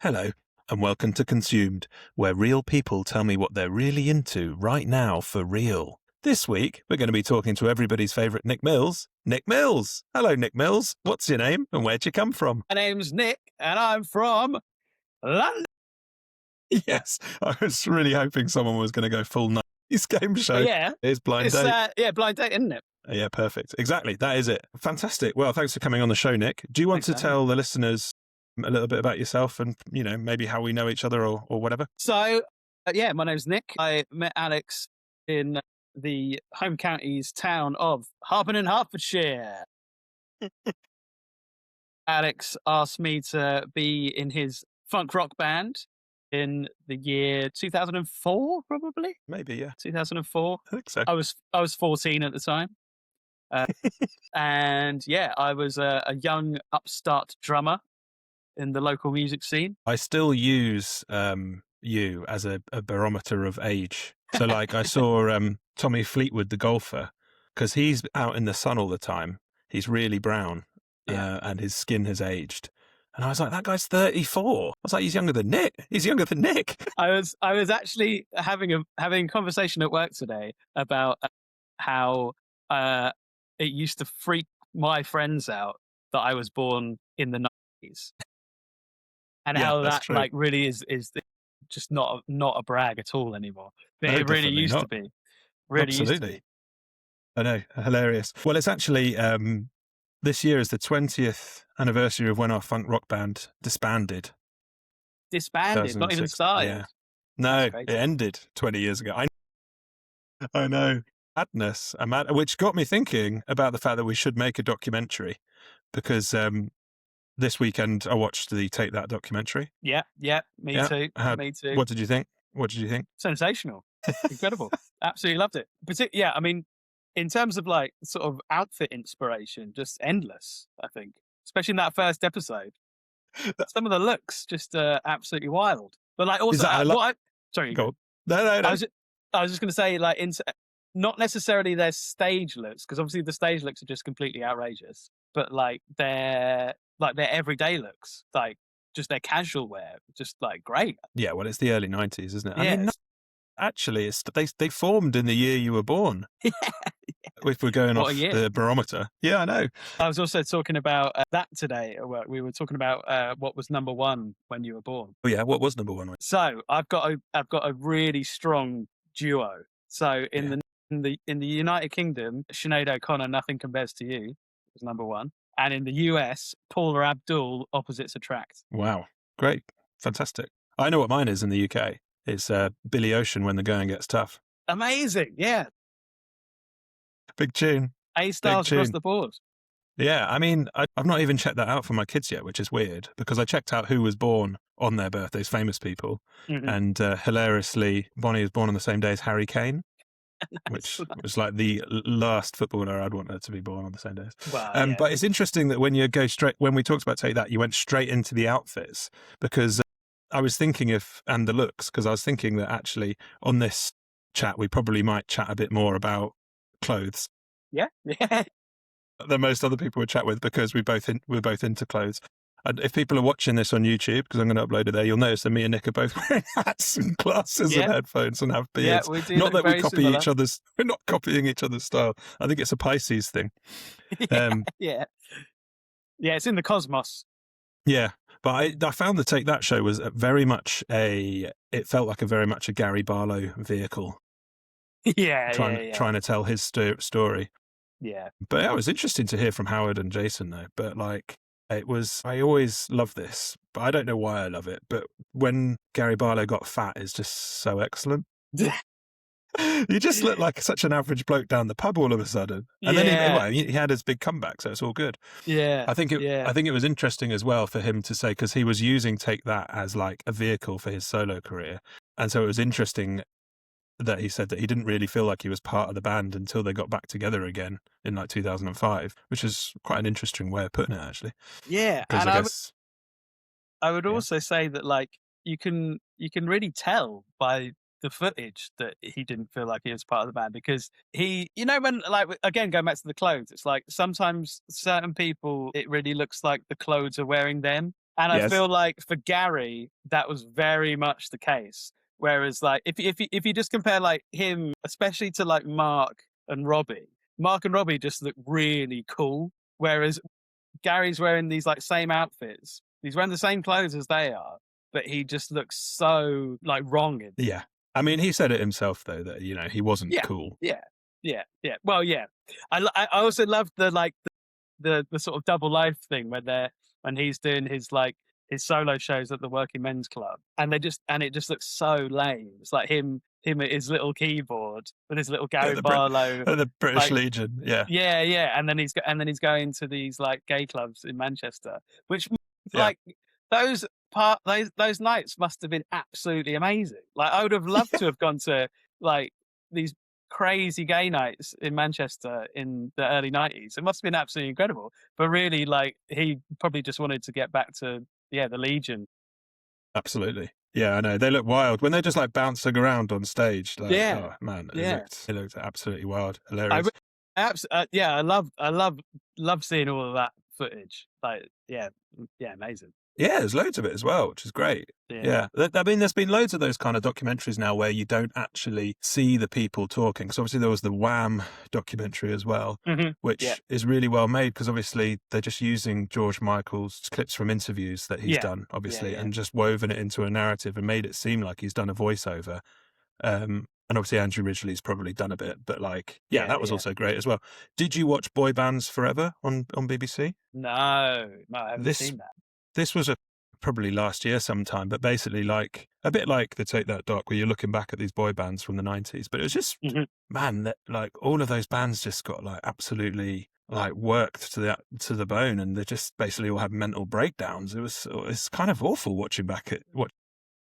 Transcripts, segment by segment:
Hello, and welcome to Consumed, where real people tell me what they're really into right now for real. This week, we're going to be talking to everybody's favourite Nick Mills. Nick Mills! Hello, Nick Mills. What's your name and where'd you come from? My name's Nick, and I'm from London. Yes, I was really hoping someone was going to go full 90s game show. Yeah, Here's Blind Date. Blind Date, isn't it? Yeah, perfect. Exactly, that is it. Fantastic. Well, thanks for coming on the show, Nick. Do you want to tell the listeners a little bit about yourself and, maybe how we know each other or whatever? So, my name's Nick. I met Alex in the home county's town of Harpen in Hertfordshire. Alex asked me to be in his funk rock band in the year 2004, probably. Maybe, yeah. 2004. I think so. I was 14 at the time. And yeah, I was a young upstart drummer in the local music scene. I still use you as a barometer of age. So like I saw Tommy Fleetwood, the golfer, because he's out in the sun all the time. He's really brown and his skin has aged. And I was like, that guy's 34. I was like, he's younger than Nick. He's younger than Nick. I was actually having a conversation at work today about how it used to freak my friends out that I was born in the 90s. And how that true. like really is just not a brag at all anymore. But No, it really used not. to be. Really Absolutely. used to be. I know, hilarious. Well, it's actually this year is the 20th anniversary of when our funk rock band disbanded. Disbanded, not even started. Yeah. No, it ended 20 years ago. I know. Madness, which got me thinking about the fact that we should make a documentary because this weekend I watched the Take That documentary. Yeah, me too. Me too. What did you think? Sensational. Incredible. Absolutely loved it. I mean, in terms of like sort of outfit inspiration, just endless, I think. Especially in that first episode. Some of the looks just absolutely wild. But like also sorry, go on. No. I was just going to say like not necessarily their stage looks, because obviously the stage looks are just completely outrageous, but like their everyday looks, like just their casual wear, just like great. Yeah, well, it's the early 90s, isn't it? Yeah, I mean, actually, they formed in the year you were born. Yeah. If we're going off the barometer. Yeah, I know. I was also talking about that today at work. We were talking about what was number one when you were born. Oh yeah, what was number one? So I've got a really strong duo. So in the United Kingdom, Sinead O'Connor, Nothing Compares to You was number one. And in the US, Paula Abdul, Opposites Attract. Wow. Great. Fantastic. I know what mine is in the UK. It's Billy Ocean, When the Going Gets Tough. Amazing. Yeah. Big tune. A stars across the board. Yeah. I mean, I've not even checked that out for my kids yet, which is weird because I checked out who was born on their birthdays, famous people. Mm-hmm. And hilariously, Bonnie was born on the same day as Harry Kane. Which was like the last footballer I'd want her to be born on the same days. Wow, But it's interesting that when we talked about Take That, you went straight into the outfits because I was thinking and the looks, because I was thinking that actually on this chat, we probably might chat a bit more about clothes. Yeah. Than most other people would chat with because we're both into clothes. And if people are watching this on YouTube, because I'm going to upload it there, you'll notice that me and Nick are both wearing hats and glasses and headphones and have beards. Yeah, we do. Not that we copy each other's. We're not copying each other's style. I think it's a Pisces thing. Yeah, it's in the cosmos. Yeah, but I found the Take That show was very much it felt like very much a Gary Barlow vehicle. Trying to tell his story. Yeah. But it was interesting to hear from Howard and Jason though. But like, I always love this, but I don't know why I love it. But when Gary Barlow got fat is just so excellent. You just look like such an average bloke down the pub all of a sudden. And then he had his big comeback, so it's all good. Yeah. I think it was interesting as well for him to say, because he was using Take That as like a vehicle for his solo career. And so it was interesting that he said that he didn't really feel like he was part of the band until they got back together again in like 2005, which is quite an interesting way of putting it, actually. Yeah, and I would also say that like you can really tell by the footage that he didn't feel like he was part of the band, because he, when like, again, going back to the clothes, it's like sometimes certain people, it really looks like the clothes are wearing them. And I Yes. feel like for Gary, that was very much the case. Whereas, like, if you just compare like him, especially to like Mark and Robbie just look really cool. Whereas Gary's wearing these like same outfits. He's wearing the same clothes as they are, but he just looks so like wrong in. Yeah. I mean, he said it himself though that he wasn't Yeah, cool. yeah, yeah. Well, yeah. I also love the like the sort of double life thing when he's doing his like his solo shows at the Working Men's Club, and it just looks so lame. It's like him at his little keyboard with his little Yeah, Gary the Brit, Barlow, the British like Legion. Yeah, yeah, and then he's going to these like gay clubs in Manchester, which yeah, like those nights must have been absolutely amazing. Like I would have loved to have gone to like these crazy gay nights in Manchester in the early 90s. It must have been absolutely incredible. But really, like he probably just wanted to get back to the Legion. absolutely. Yeah, I know. They look wild when they're just like bouncing around on stage. Like, Yeah, oh man, yeah. it looked absolutely wild, I re- hilarious. yeah, I love seeing all of that footage. Like yeah, amazing. Yeah, there's loads of it as well, which is great. Yeah. Yeah, I mean, there's been loads of those kind of documentaries now where you don't actually see the people talking. So obviously there was the Wham documentary as well, Yeah. which is really well made because obviously they're just using George Michael's clips from interviews that he's Yeah. done, obviously, Yeah. and just woven it into a narrative and made it seem like he's done a voiceover. And obviously Andrew Ridgeley's probably done a bit, but like, yeah, Yeah. that was Yeah. also great as well. Did you watch Boy Bands Forever on BBC? No, I haven't This seen that. this was probably last year sometime, but basically like a bit like the Take That doc where you're looking back at these boy bands from the 90s. But it was just, man, that like all of those bands just got like absolutely like worked to the bone, and they just basically all had mental breakdowns. It's kind of awful watching back at what.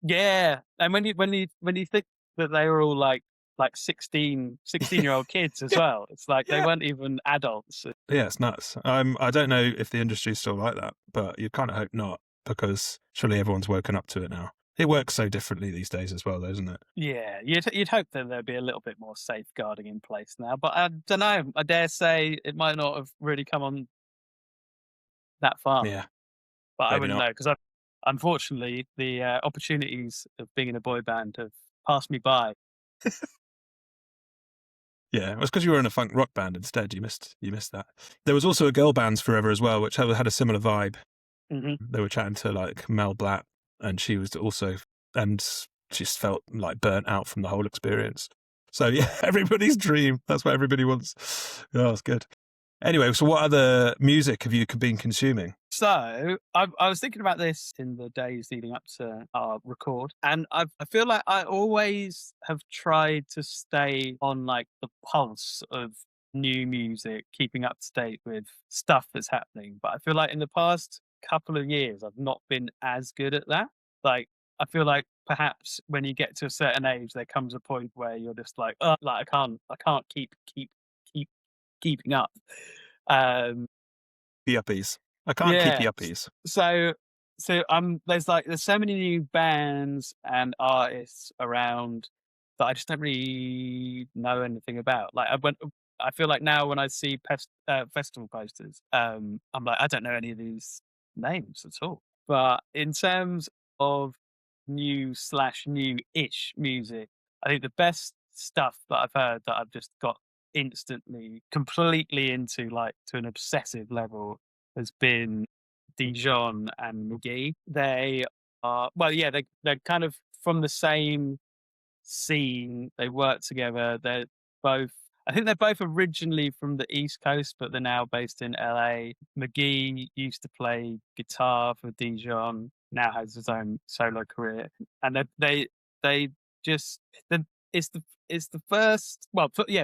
Yeah, and when you think that they were all like 16-year-old kids as Yeah, well, it's like they yeah. weren't even adults. Yeah, it's nuts. I don't know if the industry's still like that, but you kind of hope not, because surely everyone's woken up to it now. It works so differently these days as well, though, doesn't it? Yeah, you'd hope that there'd be a little bit more safeguarding in place now, but I don't know. I dare say it might not have really come on that far. Yeah, But I maybe wouldn't not. know because unfortunately the opportunities of being in a boy band have passed me by. Yeah, it was because you were in a funk rock band instead. You missed that. There was also a girl bands forever as well, which had a similar vibe. Hmm. They were chatting to like Mel Blatt, and she was also, and she just felt like burnt out from the whole experience. So yeah, everybody's dream. That's what everybody wants. Oh, that's good. Anyway, so what other music have you been consuming? So I was thinking about this in the days leading up to our record, and I feel like I always have tried to stay on like the pulse of new music, keeping up to date with stuff that's happening. But I feel like in the past couple of years, I've not been as good at that. Like I feel like perhaps when you get to a certain age, there comes a point where you're just like, oh, like I can't keep keeping up. Um, The uppies. I can't keep yeah. the uppies. So there's so many new bands and artists around that I just don't really know anything about. Like I feel like now when I see festival posters, I'm like I don't know any of these names at all. But in terms of new/new-ish music, I think the best stuff that I've heard that I've just got instantly completely into, like to an obsessive level, has been Dijon and McGee. They are they're kind of from the same scene. They work together. Both I think they're both originally from the East Coast, but they're now based in LA. McGee used to play guitar for Dijon, now has his own solo career. And they just the it's the first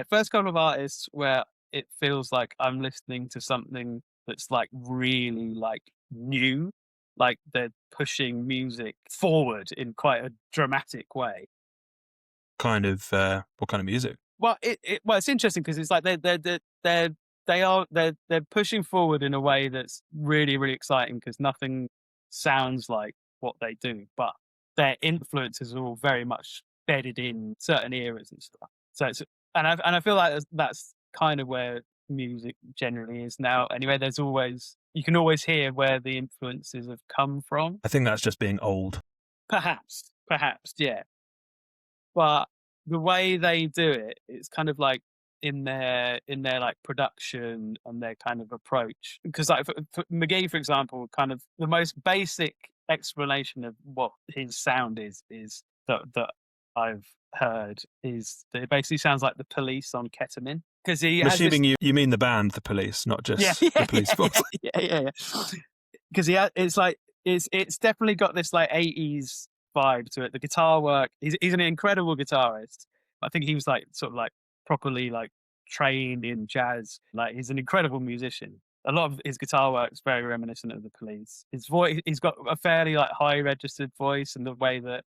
first couple of artists where it feels like I'm listening to something that's like really like new, like they're pushing music forward in quite a dramatic way. What kind of music? Well, it's interesting because it's like they're pushing forward in a way that's really really exciting because nothing sounds like what they do, but their influences are all very much bedded in certain eras and stuff. So it's and I feel like that's kind of where music generally is now. Anyway, you can always hear where the influences have come from. I think that's just being old. Perhaps, yeah. But the way they do it, it's kind of like in their like production and their kind of approach. Because like for McGee, for example, kind of the most basic explanation of what his sound is that I've heard is that it basically sounds like the Police on ketamine. Because he I'm has this, assuming you mean the band, the Police, not just the police force. yeah. Because it's definitely got this like 80s vibe to it. The guitar work, he's an incredible guitarist. I think he was like sort of like properly like trained in jazz. Like he's an incredible musician. A lot of his guitar work is very reminiscent of the Police. His voice, he's got a fairly like high registered voice, and the way that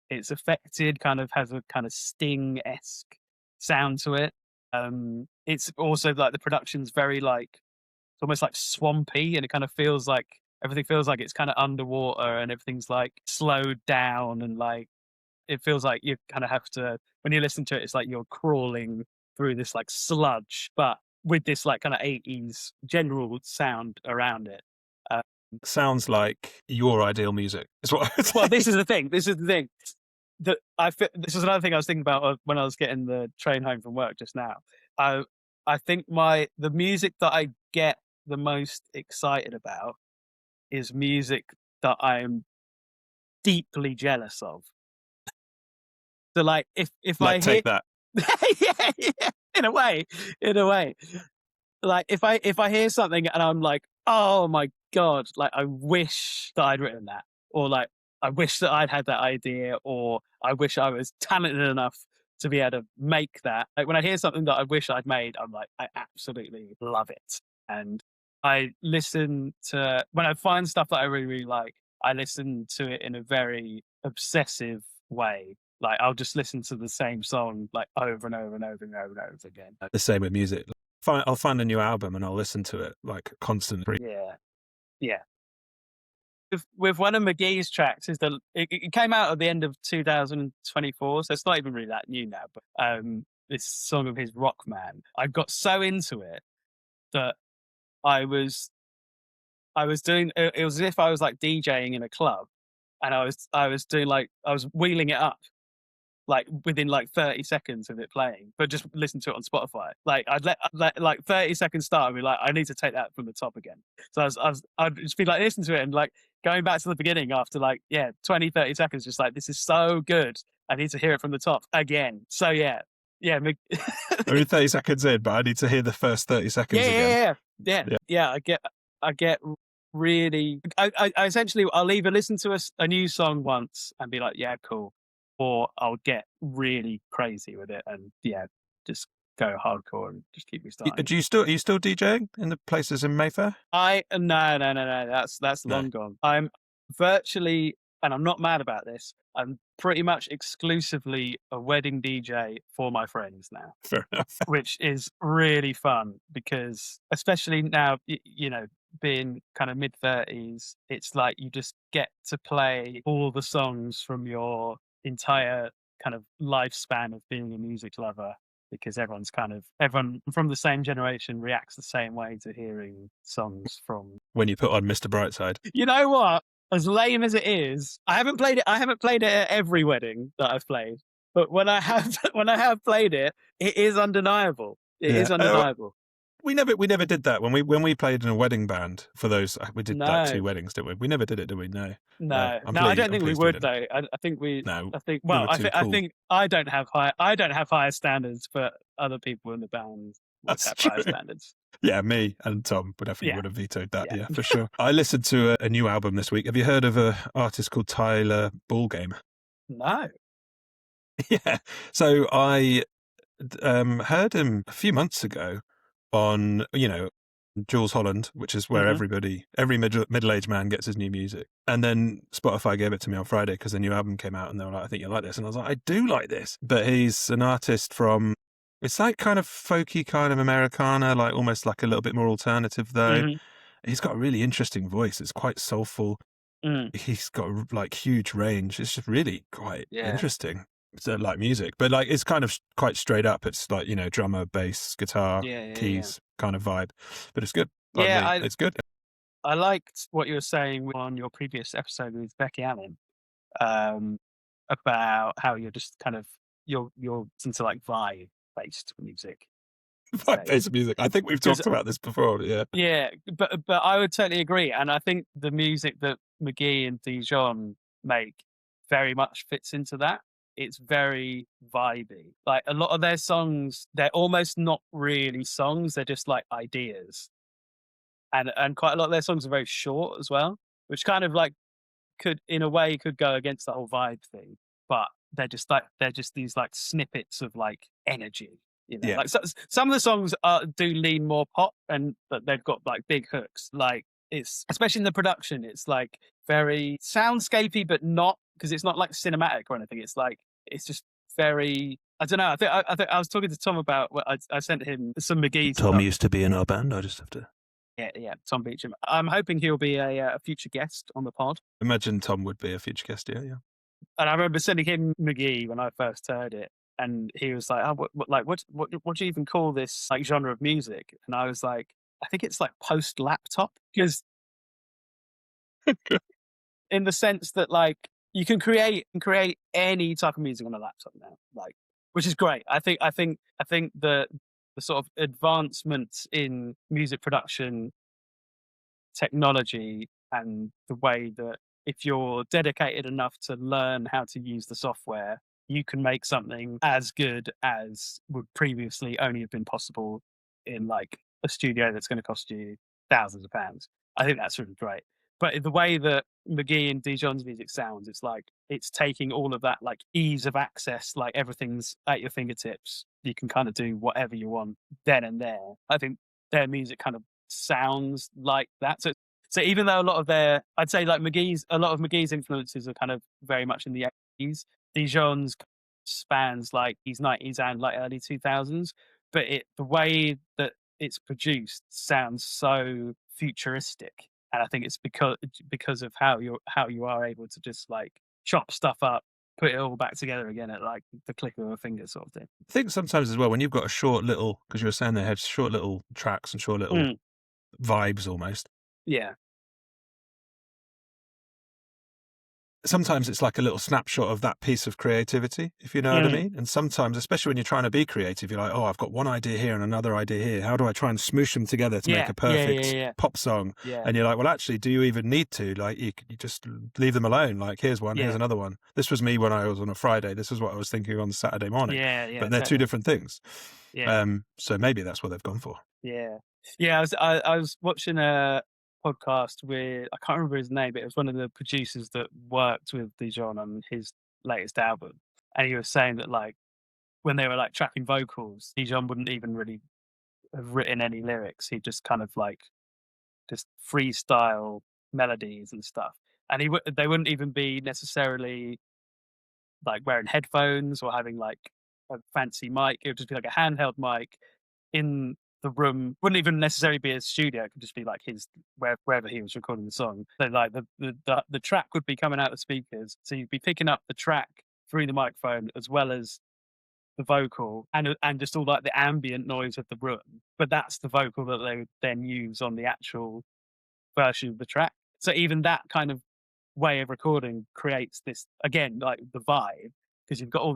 it's affected kind of has a kind of Sting-esque sound to it. It's also like the production's very like, it's almost like swampy, and it kind of feels like everything feels like it's kind of underwater, and everything's like slowed down, and like it feels like you kind of have to, when you listen to it, it's like you're crawling through this like sludge, but with this like kind of 80s general sound around it. Sounds like your ideal music is what I would say. Well, this is the thing. This is another thing I was thinking about when I was getting the train home from work just now. I think the music that I get the most excited about is music that I'm deeply jealous of. So like if like, I take that. yeah, in a way. Like if I hear something and I'm like, oh my God, like I wish that I'd written that, or like I wish that I'd had that idea, or I wish I was talented enough to be able to make that. Like when I hear something that I wish I'd made, I'm like, I absolutely love it. And I listen to, when I find stuff that I really, really like, I listen to it in a very obsessive way. Like I'll just listen to the same song like over and over and over and over and over again. The same with music. I'll find a new album and I'll listen to it like constantly. Yeah. With one of McGee's tracks is it came out at the end of 2024, so it's not even really that new now. But this song of his, Rockman, I got so into it that I was doing. It was as if I was like DJing in a club, and I was doing like I was wheeling it up like within like 30 seconds of it playing, but just listen to it on Spotify. Like I'd let like 30 seconds start and be like, I need to take that from the top again. So I'd just be like, listen to it and like going back to the beginning after like, 20, 30 seconds, just like, this is so good. I need to hear it from the top again. So yeah. Only 30 seconds in, but I need to hear the first 30 seconds again. Yeah. I get really, I essentially, I'll either listen to a new song once and be like, yeah, cool. Or I'll get really crazy with it and just go hardcore and just keep me starting. Are you still DJing in the places in Mayfair? No. That's long gone. I'm virtually, and I'm not mad about this, I'm pretty much exclusively a wedding DJ for my friends now. Fair enough. Which is really fun because, especially now, being kind of mid-30s, it's like you just get to play all the songs from your entire kind of lifespan of being a music lover, because everyone from the same generation reacts the same way to hearing songs from. When you put on Mr. Brightside. You know what? As lame as it is, I haven't played it at every wedding that I've played, but when I have played it, it is undeniable. It is undeniable. We never did that when we played in a wedding band for those. We did like 2 weddings, didn't we? We never did it, did we? No. I don't think we would though. I think we. No. I think. Well, I think I don't have higher standards, but other people in the band would have higher standards. Yeah, me and Tom would have vetoed that. Yeah, for sure. I listened to a new album this week. Have you heard of an artist called Tyler Ballgame? No. Yeah. So I heard him a few months ago on, Jules Holland, which is where every middle-aged man gets his new music. And then Spotify gave it to me on Friday because the new album came out and they were like, I think you like this. And I was like, I do like this. But he's an artist from, it's like kind of folky kind of Americana, like almost like a little bit more alternative though. Mm-hmm. He's got a really interesting voice. It's quite soulful. He's got like huge range. It's just really quite interesting. like music, but like it's kind of quite straight up. It's like, you know, drummer, bass, guitar, Yeah. keys kind of vibe, but it's good. Yeah, Oddly, it's good. I liked what you were saying on your previous episode with Becky Allen, um, about how you're just kind of you're into like vibe based music. Vibe based music. I think we've 'Cause talked about this before. Yeah. yeah, but I would totally agree, and I think the music that McGee and Dijon make very much fits into that. It's very vibey. Like a lot of their songs, they're almost not really songs; they're just like ideas, and quite a lot of their songs are very short as well, which kind of like could, in a way, could go against the whole vibe thing. But they're just these like snippets of like energy. You know, Yeah. like some of the songs do lean more pop, and but they've got like big hooks. Like it's especially in the production, it's like very soundscapey, but not because it's not like cinematic or anything. It's like it's just very. I don't know. I think I was talking to Tom about. Well, I sent him some McGee Tom stuff. used to be in our band. I just have to Yeah, Tom Beecham. I'm hoping he'll be a future guest on the pod. imagine Tom would be a future guest. Yeah, yeah. And I remember sending him McGee when I first heard it, and he was like, "Oh, what do you even call this like genre of music?" And I was like, "I think it's like post laptop, because in the sense that like you can create any type of music on a laptop now, like, which is great. I think the sort of advancements in music production technology and the way that if you're dedicated enough to learn how to use the software, you can make something as good as would previously only have been possible in like a studio that's going to cost you thousands of pounds. I think that's really great. But the way that McGee and Dijon's music sounds, it's like it's taking all of that like ease of access, like everything's at your fingertips. You can kind of do whatever you want then and there. I think their music kind of sounds like that. So even though a lot of I'd say like a lot of McGee's influences are kind of very much in the 80s. Dijon's spans like these 90s and like early 2000s, but the way that it's produced sounds so futuristic, and I think it's because of how you are able to just like chop stuff up, put it all back together again at like the click of a finger, sort of thing. I think sometimes as well, when you've got a short little, because you were saying they had short little tracks and short little vibes almost. Yeah. Sometimes it's like a little snapshot of that piece of creativity, if you know what I mean. And sometimes, especially when you're trying to be creative, you're like, oh, I've got one idea here and another idea here. How do I try and smoosh them together to make a perfect pop song? Yeah. And you're like, well, actually, do you even need to? Like, you just leave them alone. Like, here's one, here's another one. This was me when I was on a Friday. This is what I was thinking on Saturday morning. Yeah. But they're two different things. Yeah. So maybe that's what they've gone for. Yeah. Yeah. I was watching a podcast with, I can't remember his name, but it was one of the producers that worked with Dijon on his latest album. And he was saying that like when they were like tracking vocals, Dijon wouldn't even really have written any lyrics. He just kind of like just freestyle melodies and stuff. And they wouldn't even be necessarily like wearing headphones or having like a fancy mic. It would just be like a handheld mic in the room. Wouldn't even necessarily be a studio. It could just be like his wherever he was recording the song. So like the track would be coming out of speakers. So you'd be picking up the track through the microphone as well as the vocal and just all like the ambient noise of the room. But that's the vocal that they would then use on the actual version of the track. So even that kind of way of recording creates this, again, like the vibe, because you've got all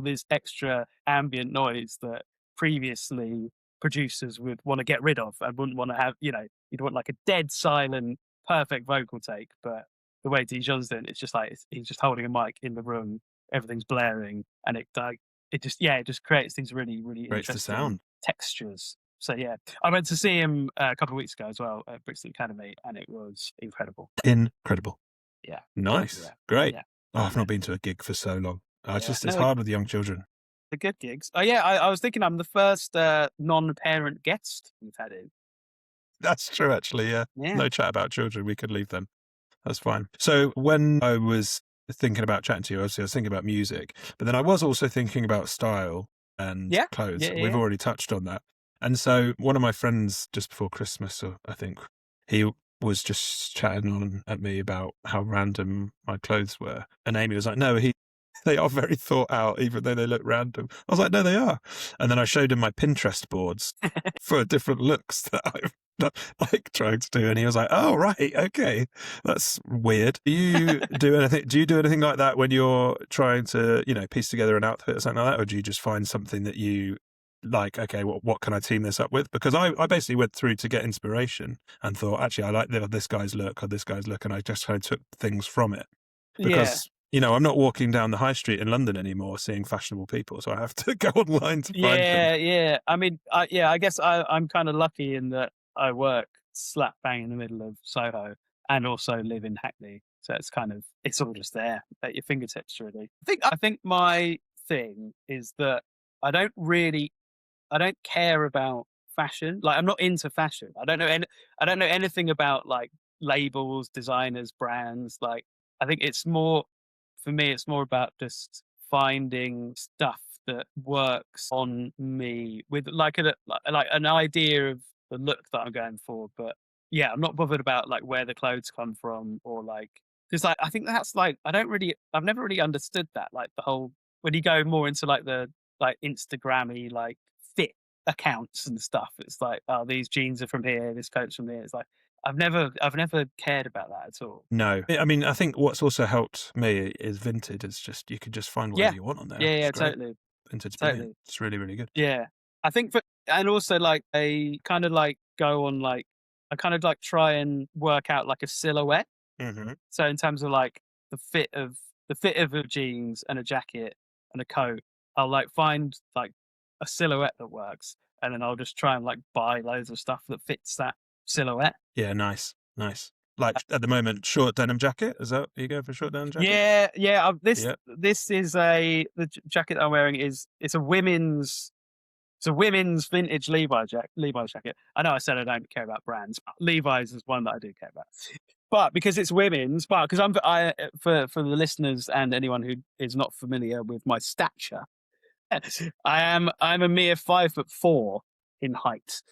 this extra ambient noise that previously producers would want to get rid of and wouldn't want to have. You'd want like a dead silent perfect vocal take, but the way Dijon's doing it's just like he's just holding a mic in the room, everything's blaring, and it just creates these really Creates the interesting sound. textures. So yeah, I went to see him a couple of weeks ago as well at Brixton Academy, and it was incredible. Incredible. Yeah. Nice. Yeah. Great. Yeah. Oh, I've not been to a gig for so long. It's hard with young children. The good gigs. Oh yeah, I was thinking I'm the first non-parent guest we've had in. That's true, actually. Yeah. No chat about children. We could leave them. That's fine. So when I was thinking about chatting to you, obviously I was thinking about music, but then I was also thinking about style and clothes. We've already touched on that. And so one of my friends just before Christmas, I think, he was just chatting on at me about how random my clothes were. And Amy was like, no, They are very thought out, even though they look random. I was like, no, they are. And then I showed him my Pinterest boards for different looks that I'm like trying to do, and he was like, "Oh, right, okay, that's weird." Do you do anything? Do you do anything like that when you're trying to, piece together an outfit or something like that, or do you just find something that you like? Okay, what can I team this up with? Because I basically went through to get inspiration and thought, actually, I like this guy's look or this guy's look, and I just kind of took things from it Yeah. because. I'm not walking down the high street in London anymore seeing fashionable people, so I have to go online to find them. Yeah. I mean, I guess I'm kind of lucky in that I work slap bang in the middle of Soho and also live in Hackney. So it's all just there at your fingertips, really. I think my thing is that I don't care about fashion. Like, I'm not into fashion. I don't know anything about like labels, designers, brands. Like, I think for me, it's more about just finding stuff that works on me with like an idea of the look that I'm going for. But yeah, I'm not bothered about like where the clothes come from or like, because like I think that's like I've never really understood that, like the whole, when you go more into like the like Instagrammy like fit accounts and stuff. It's like, oh, these jeans are from here, this coat's from here. It's like I've never cared about that at all. No, I mean, I think what's also helped me is Vinted. It's just you could just find Yeah, whatever you want on there. yeah, It's great. totally, Vinted's brilliant. totally. It's really, really good. Yeah. I think and also like I kind of like go on like, I kind of like try and work out like a silhouette. Mm-hmm. So in terms of like the fit of a jeans and a jacket and a coat, I'll like find like a silhouette that works, and then I'll just try and like buy loads of stuff that fits that silhouette. Yeah, nice, nice. Like at the moment, short denim jacket. Is that you go for short denim jacket? Yeah. Yeah. This is jacket that I'm wearing it's a women's vintage Levi's jacket. I know I said I don't care about brands, but Levi's is one that I do care about. But because it's women's, because for the listeners and anyone who is not familiar with my stature, I'm a mere 5'4" in height,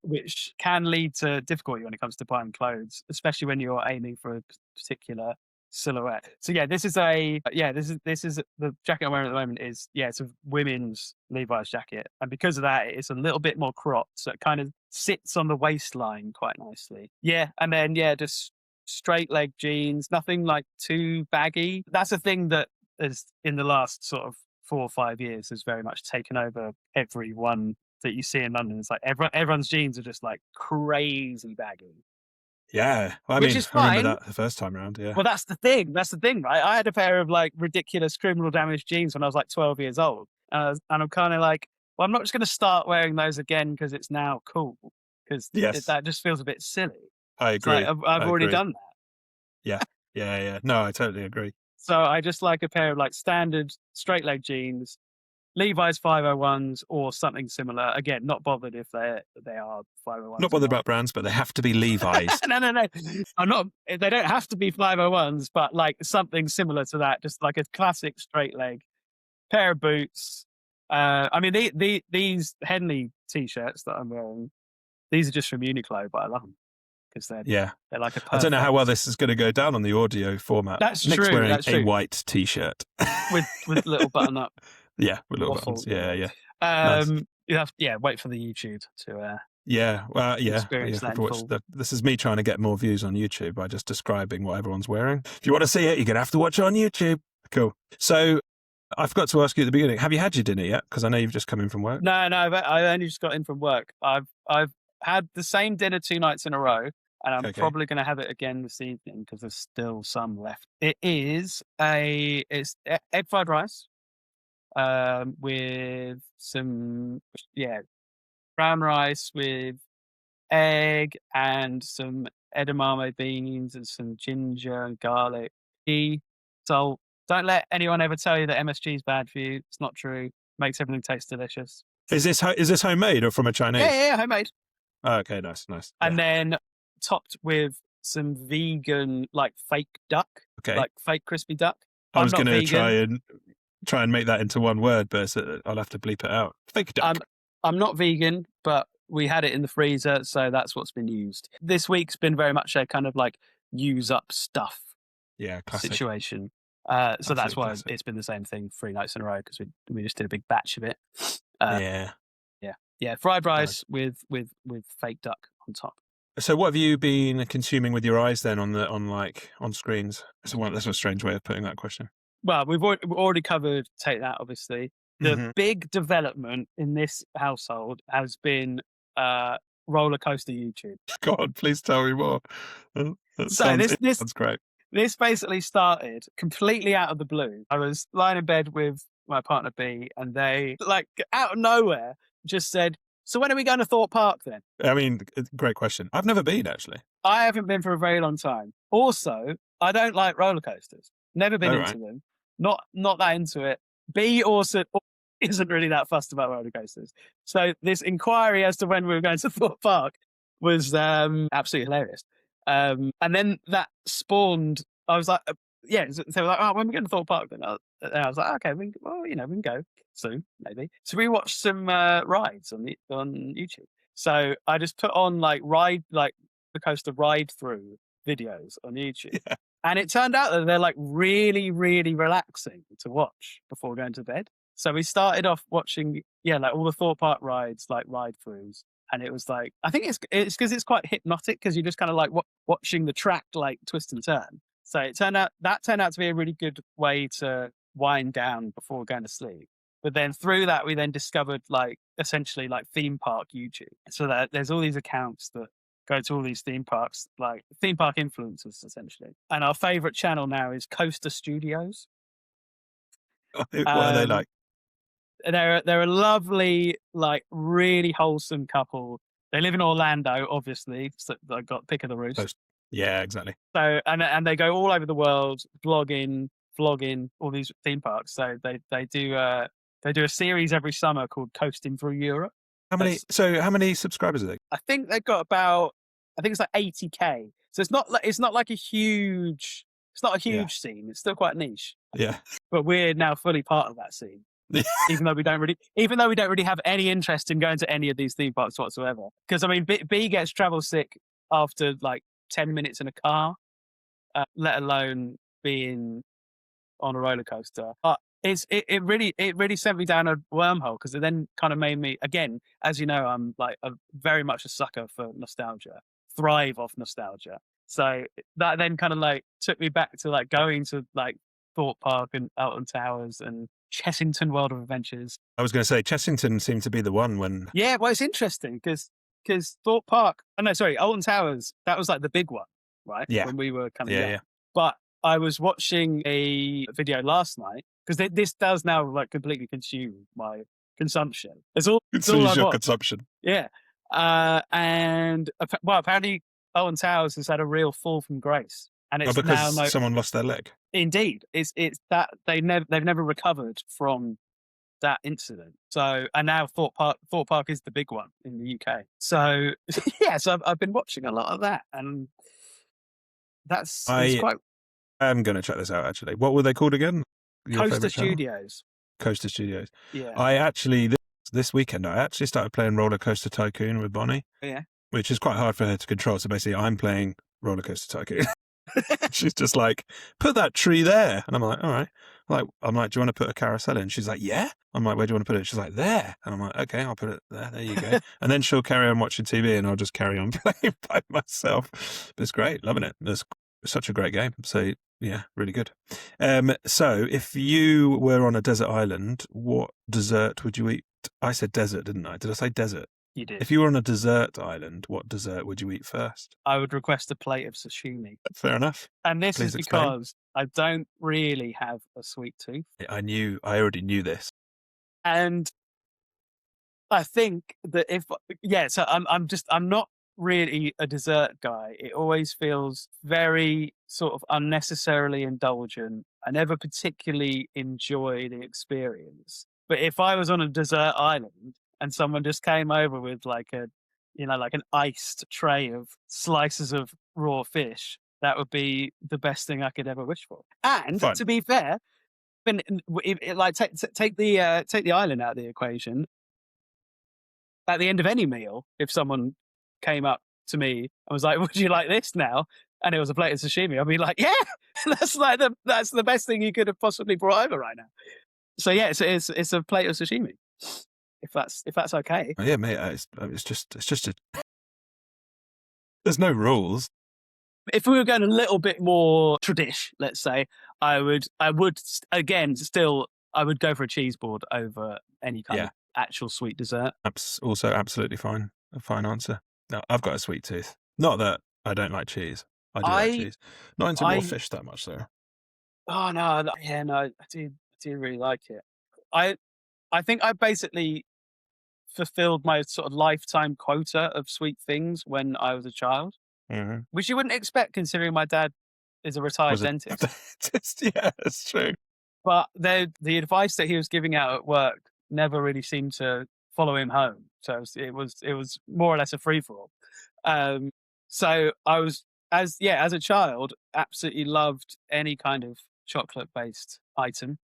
which can lead to difficulty when it comes to buying clothes, especially when you're aiming for a particular silhouette. So yeah, this is the jacket I'm wearing at the moment it's a women's Levi's jacket, and because of that, it's a little bit more cropped, so it kind of sits on the waistline quite nicely. Yeah, and then just straight leg jeans, nothing like too baggy. That's a thing that is in the last sort of 4 or 5 years has very much taken over everyone that you see in London. It's like everyone's jeans are just like crazy baggy. Yeah. Well, I Which mean, is I remember fine. that the first time around. Yeah. Well, that's the thing. That's the thing, right? I had a pair of like ridiculous criminal damage jeans when I was like 12 years old. And I'm kind of like, well, I'm not just going to start wearing those again because it's now cool. Because Yes, that just feels a bit silly. I It's like agree. I've I already agree. done that. Yeah. Yeah. No, I totally agree. So I just like a pair of like standard straight leg jeans, Levi's 501s or something similar. Again, not bothered if they are 501s. Not bothered about brands, but they have to be Levi's. No. I'm not. They don't have to be 501s, but like something similar to that, just like a classic straight leg pair of boots. I mean, these Henley t-shirts that I'm wearing, these are just from Uniqlo, but I love them because they're like a perfect. I don't know how well this is going to go down on the audio format. That's Nick's true. wearing That's a true. white t-shirt with little button up. Yeah, with little waffle, buttons. Yeah. Nice. You have wait for the YouTube to Yeah, well, experience that in full. This is me trying to get more views on YouTube by just describing what everyone's wearing. If you want to see it, you're going to have to watch it on YouTube. Cool. So I forgot to ask you at the beginning, have you had your dinner yet? Because I know you've just come in from work. No, I only just got in from work. I've had the same dinner 2 nights in a row, and I'm probably going to have it again this evening because there's still some left. It's egg fried rice with some brown rice with egg and some edamame beans and some ginger and garlic, salt. Don't let anyone ever tell you that MSG is bad for you. It's not true. Makes everything taste delicious. Is this homemade or from a Chinese? Yeah, homemade. Oh, okay, nice. And then topped with some vegan like fake duck, like fake crispy duck. I was going to try and make that into one word, but I'll have to bleep it out. Fake duck. I'm not vegan, but we had it in the freezer, so that's what's been used. This week's been very much a kind of like use up stuff classic situation. So that's Absolute why classic. it's been the same thing 3 nights in a row, because we just did a big batch of it. Yeah. Yeah, fried Nice. rice with fake duck on top. So what have you been consuming with your eyes then on screens? That's a strange way of putting that question. Well, we've already covered Take That, obviously. The big development in this household has been roller coaster YouTube. God, please tell me more. That So sounds great. this basically started completely out of the blue. I was lying in bed with my partner B, and they, like, out of nowhere, just said, "So when are we going to Thorpe Park then?" I mean, great question. I've never been, actually. I haven't been for a very long time. Also, I don't like roller coasters. Never been into them. Not that into it. B also isn't really that fussed about roller coasters. So this inquiry as to when we were going to Thorpe Park was absolutely hilarious. And then that spawned. I was like, yeah. So they were like, "Oh, when are we going to Thorpe Park then?" And I was like, "Okay, we can go soon, maybe." So we watched some rides on YouTube. So I just put on the coaster ride through videos on YouTube. Yeah. And it turned out that they're like really, really relaxing to watch before going to bed. So we started off watching, like all the Thorpe Park rides, like ride throughs. And it was like, I think it's because it's quite hypnotic, because you're just kind of like watching the track like twist and turn. So it turned out to be a really good way to wind down before going to sleep. But then through that, we then discovered essentially theme park YouTube. So that there's all these accounts that go to all these theme parks, like theme park influencers, essentially. And our favorite channel now is Coaster Studios. What are they like? They're a lovely, really wholesome couple. They live in Orlando, obviously, so they got pick of the roost. Yeah, exactly. So and they go all over the world, vlogging all these theme parks. So they do a series every summer called Coasting Through Europe. How many subscribers are they? I think they've got it's like 80K. So it's not like a huge scene. It's still quite niche. Yeah. But we're now fully part of that scene. even though we don't really have any interest in going to any of these theme parks whatsoever. Because I mean, B gets travel sick after 10 minutes in a car, let alone being on a roller coaster. But it really sent me down a wormhole, because it then kind of made me, again, as you know, I'm very much a sucker for nostalgia, thrive off nostalgia. So that then kind of took me back to going to Thorpe Park and Alton Towers and Chessington World of Adventures. I was going to say Chessington seemed to be the one when. Yeah, well, it's interesting because Thorpe Park. Oh no, sorry, Alton Towers. That was the big one, right? Yeah. When we were kind of yeah. But I was watching a video last night, because this does now completely consume my consumption. It's all your consumption. Yeah, and apparently Alton Towers has had a real fall from grace, and it's because now someone lost their leg. Indeed, it's that they've never recovered from that incident. So, and now Thorpe Park is the big one in the UK. So yeah, so I've been watching a lot of that, and it's quite. I'm going to check this out, actually. What were they called again? Coaster Studios. Coaster Studios. Yeah. I actually this weekend I actually started playing Roller Coaster Tycoon with Bonnie. Yeah. Which is quite hard for her to control. So basically, I'm playing Roller Coaster Tycoon. She's just like, put that tree there. And I'm like, all right. I'm like, do you want to put a carousel in? She's like, yeah. I'm like, where do you want to put it? She's like, there. And I'm like, okay, I'll put it there. There you go. And then she'll carry on watching TV and I'll just carry on playing by myself. But it's great. Loving it. It's such a great game. So yeah, really good. So if you were on a desert island, what dessert would you eat? I said desert, didn't I? Did I say desert? You did. If you were on a desert island, what dessert would you eat first? I would request a plate of sashimi. Fair enough. And this is because I don't really have a sweet tooth. I already knew this. And I think that so I'm not really a dessert guy. It always feels very sort of unnecessarily indulgent. I never particularly enjoy the experience. But if I was on a desert island and someone just came over with an iced tray of slices of raw fish, that would be the best thing I could ever wish for. And to be fair, take the island out of the equation. At the end of any meal, if someone came up to me and was like, "Would you like this now?" and it was a plate of sashimi, I'd be like, yeah, that's the best thing you could have possibly brought over right now. So yeah, it's a plate of sashimi, if that's okay. Oh, yeah, mate. It's just a. There's no rules. If we were going a little bit more tradish, let's say, I would again still I would go for a cheese board over any kind of actual sweet dessert. Also, absolutely fine. A fine answer. No, I've got a sweet tooth. Not that I don't like cheese. I do like cheese. Not into raw fish that much, though. Oh no, yeah, no, I do really like it. I think I basically fulfilled my sort of lifetime quota of sweet things when I was a child, which you wouldn't expect considering my dad is a retired dentist. Yeah, that's true. But the advice that he was giving out at work never really seemed to follow him home. So it was more or less a free for all. So I was as a child absolutely loved any kind of chocolate based item.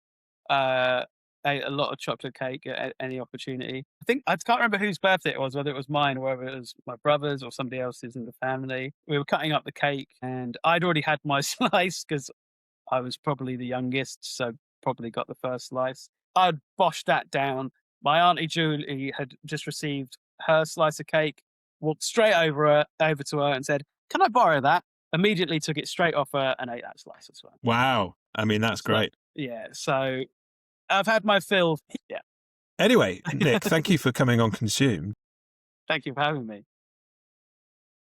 Ate a lot of chocolate cake at any opportunity. I can't remember whose birthday it was, whether it was mine or whether it was my brother's or somebody else's in the family. We were cutting up the cake, and I'd already had my slice because I was probably the youngest, so probably got the first slice. I'd boshed that down. My auntie Julie had just received her slice of cake, walked straight over to her and said, "Can I borrow that?" Immediately took it straight off her and ate that slice as well. Wow. I mean, that's great. Yeah, so I've had my fill. Yeah. Anyway, Nick, thank you for coming on Consumed. Thank you for having me.